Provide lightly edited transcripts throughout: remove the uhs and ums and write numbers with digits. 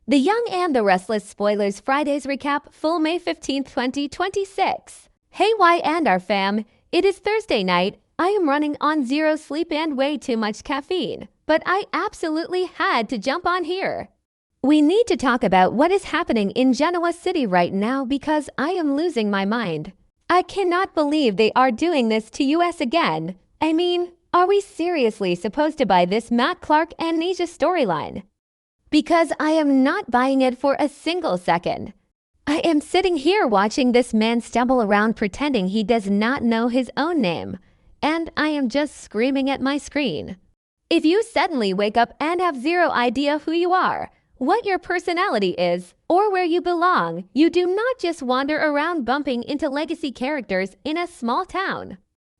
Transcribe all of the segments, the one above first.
The Young and the Restless spoilers Fridays recap full May 15th, 2026. Hey Y&R fam, it is Thursday night. I am running on zero sleep and way too much caffeine, but I absolutely had to jump on here. We need to talk about what is happening in Genoa City right now because I am losing my mind. I cannot believe they are doing this to us again. I mean, are we seriously supposed to buy this Matt Clark amnesia storyline? Because I am not buying it for a single second. I am sitting here watching this man stumble around pretending he does not know his own name, and I am just screaming at my screen. If you suddenly wake up and have zero idea who you are, what your personality is, or where you belong, you do not just wander around bumping into legacy characters in a small town.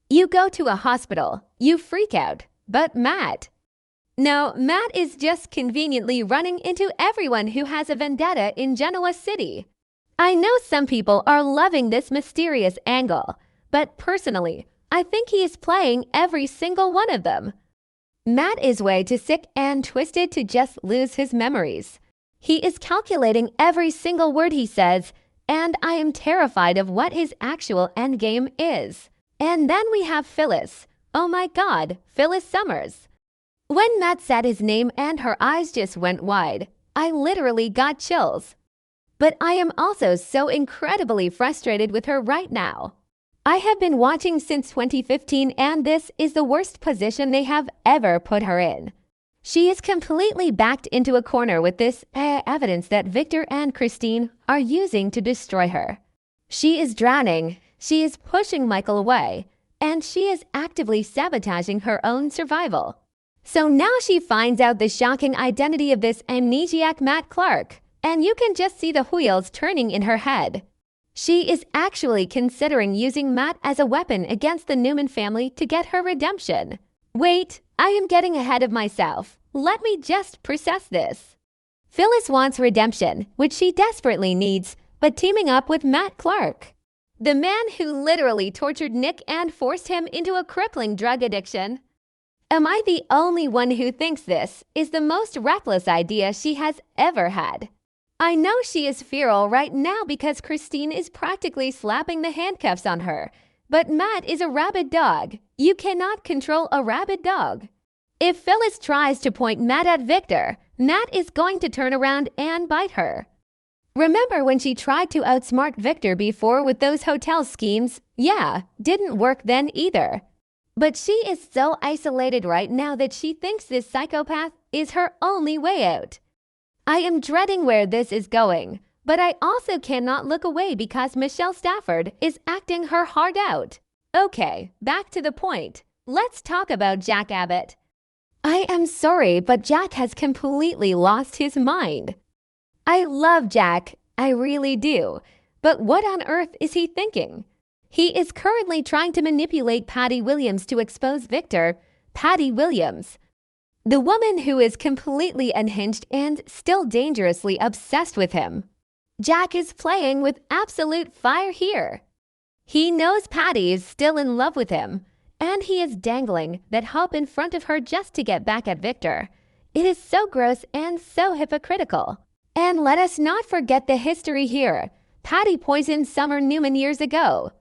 You go to a hospital, you freak out, but Matt. No, Matt is just conveniently running into everyone who has a vendetta in Genoa City. I know some people are loving this mysterious angle, but personally, I think he is playing every single one of them. Matt is way too sick and twisted to just lose his memories. He is calculating every single word he says, and I am terrified of what his actual endgame is. And then we have Phyllis. Oh my God, Phyllis Summers. When Matt said his name and her eyes just went wide, I literally got chills. But I am also so incredibly frustrated with her right now. I have been watching since 2015 and this is the worst position they have ever put her in. She is completely backed into a corner with this evidence that Victor and Christine are using to destroy her. She is drowning, she is pushing Michael away, and she is actively sabotaging her own survival. So now she finds out the shocking identity of this amnesiac Matt Clark, and you can just see the wheels turning in her head. She is actually considering using Matt as a weapon against the Newman family to get her redemption. Wait, I am getting ahead of myself. Let me just process this. Phyllis wants redemption, which she desperately needs, but teaming up with Matt Clark, the man who literally tortured Nick and forced him into a crippling drug addiction. Am I the only one who thinks this is the most reckless idea she has ever had? I know she is feral right now because Christine is practically slapping the handcuffs on her, but Matt is a rabid dog. You cannot control a rabid dog. If Phyllis tries to point Matt at Victor, Matt is going to turn around and bite her. Remember when she tried to outsmart Victor before with those hotel schemes? Yeah, didn't work then either. But she is so isolated right now that she thinks this psychopath is her only way out. I am dreading where this is going, but I also cannot look away because Michelle Stafford is acting her heart out. Okay, back to the point. Let's talk about Jack Abbott. I am sorry, but Jack has completely lost his mind. I love Jack, I really do, but what on earth is he thinking? He is currently trying to manipulate Patty Williams to expose Victor. Patty Williams, the woman who is completely unhinged and still dangerously obsessed with him. Jack is playing with absolute fire here. He knows Patty is still in love with him, and he is dangling that hope in front of her just to get back at Victor. It is so gross and so hypocritical. And let us not forget the history here. Patty poisoned Summer Newman years ago.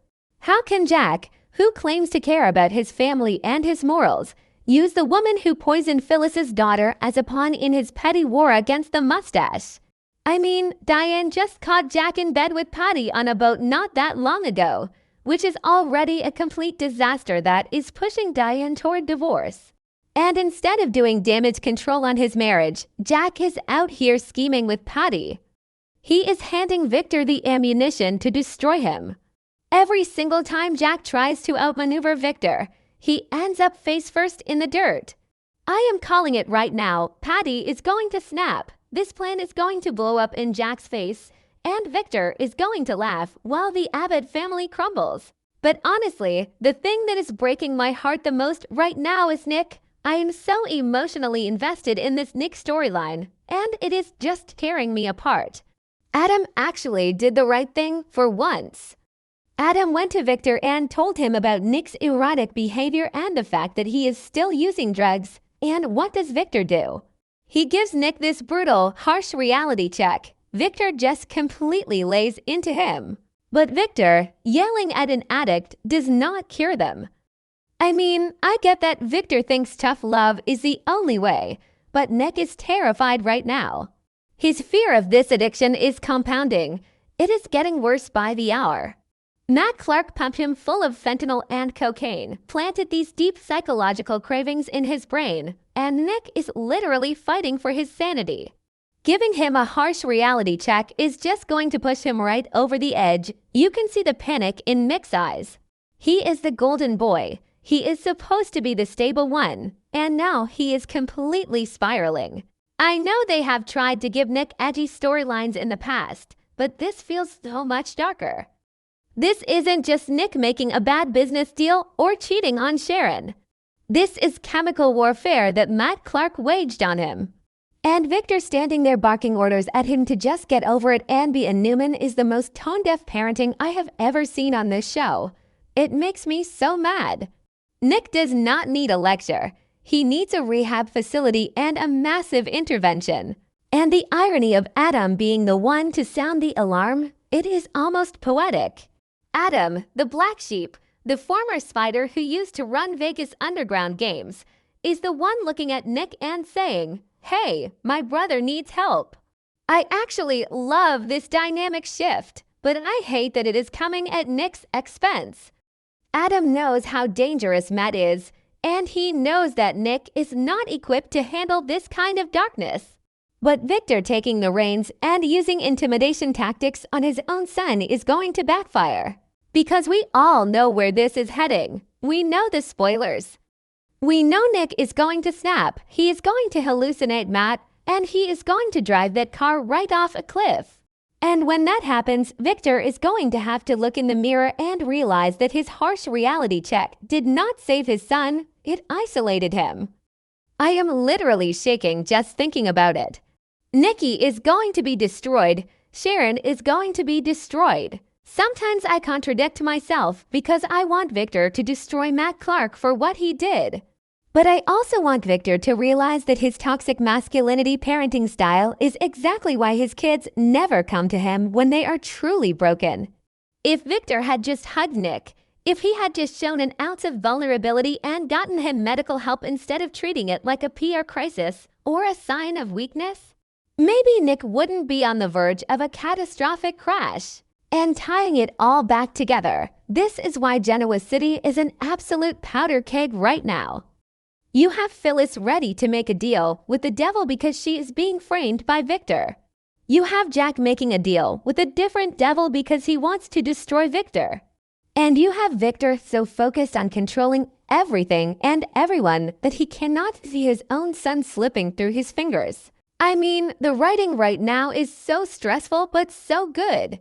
How can Jack, who claims to care about his family and his morals, use the woman who poisoned Phyllis's daughter as a pawn in his petty war against the mustache? I mean, Diane just caught Jack in bed with Patty on a boat not that long ago, which is already a complete disaster that is pushing Diane toward divorce. And instead of doing damage control on his marriage, Jack is out here scheming with Patty. He is handing Victor the ammunition to destroy him. Every single time Jack tries to outmaneuver Victor, he ends up face first in the dirt. I am calling it right now. Patty is going to snap. This plan is going to blow up in Jack's face, and Victor is going to laugh while the Abbott family crumbles. But honestly, the thing that is breaking my heart the most right now is Nick. I am so emotionally invested in this Nick storyline, and it is just tearing me apart. Adam actually did the right thing for once. Adam went to Victor and told him about Nick's erratic behavior and the fact that he is still using drugs. And what does Victor do? He gives Nick this brutal, harsh reality check. Victor just completely lays into him. But Victor, yelling at an addict does not cure them. I mean, I get that Victor thinks tough love is the only way, but Nick is terrified right now. His fear of this addiction is compounding. It is getting worse by the hour. Matt Clark pumped him full of fentanyl and cocaine, planted these deep psychological cravings in his brain, and Nick is literally fighting for his sanity. Giving him a harsh reality check is just going to push him right over the edge. You can see the panic in Nick's eyes. He is the golden boy. He is supposed to be the stable one, and now he is completely spiraling. I know they have tried to give Nick edgy storylines in the past, but this feels so much darker. This isn't just Nick making a bad business deal or cheating on Sharon. This is chemical warfare that Matt Clark waged on him. And Victor standing there barking orders at him to just get over it and be a Newman is the most tone-deaf parenting I have ever seen on this show. It makes me so mad. Nick does not need a lecture. He needs a rehab facility and a massive intervention. And the irony of Adam being the one to sound the alarm, it is almost poetic. Adam, the black sheep, the former spider who used to run Vegas underground games, is the one looking at Nick and saying, "Hey, my brother needs help." I actually love this dynamic shift, but I hate that it is coming at Nick's expense. Adam knows how dangerous Matt is, and he knows that Nick is not equipped to handle this kind of darkness. But Victor taking the reins and using intimidation tactics on his own son is going to backfire. Because we all know where this is heading. We know the spoilers. We know Nick is going to snap. He is going to hallucinate Matt, and he is going to drive that car right off a cliff. And when that happens, Victor is going to have to look in the mirror and realize that his harsh reality check did not save his son. It isolated him. I am literally shaking just thinking about it. Nikki is going to be destroyed. Sharon is going to be destroyed. Sometimes I contradict myself because I want Victor to destroy Matt Clark for what he did. But I also want Victor to realize that his toxic masculinity parenting style is exactly why his kids never come to him when they are truly broken. If Victor had just hugged Nick, if he had just shown an ounce of vulnerability and gotten him medical help instead of treating it like a PR crisis or a sign of weakness, maybe Nick wouldn't be on the verge of a catastrophic crash. And tying it all back together, this is why Genoa City is an absolute powder keg right now. You have Phyllis ready to make a deal with the devil because she is being framed by Victor. You have Jack making a deal with a different devil because he wants to destroy Victor. And you have Victor so focused on controlling everything and everyone that he cannot see his own son slipping through his fingers. I mean, the writing right now is so stressful but so good.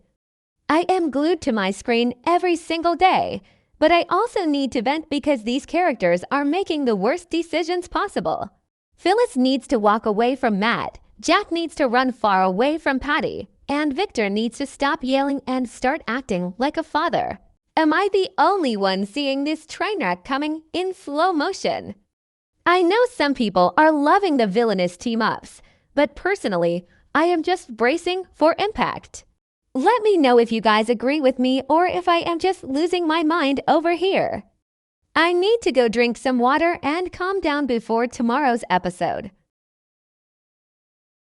I am glued to my screen every single day, but I also need to vent because these characters are making the worst decisions possible. Phyllis needs to walk away from Matt, Jack needs to run far away from Patty, and Victor needs to stop yelling and start acting like a father. Am I the only one seeing this train wreck coming in slow motion? I know some people are loving the villainous team-ups, but personally, I am just bracing for impact. Let me know if you guys agree with me or if I am just losing my mind over here. I need to go drink some water and calm down before tomorrow's episode.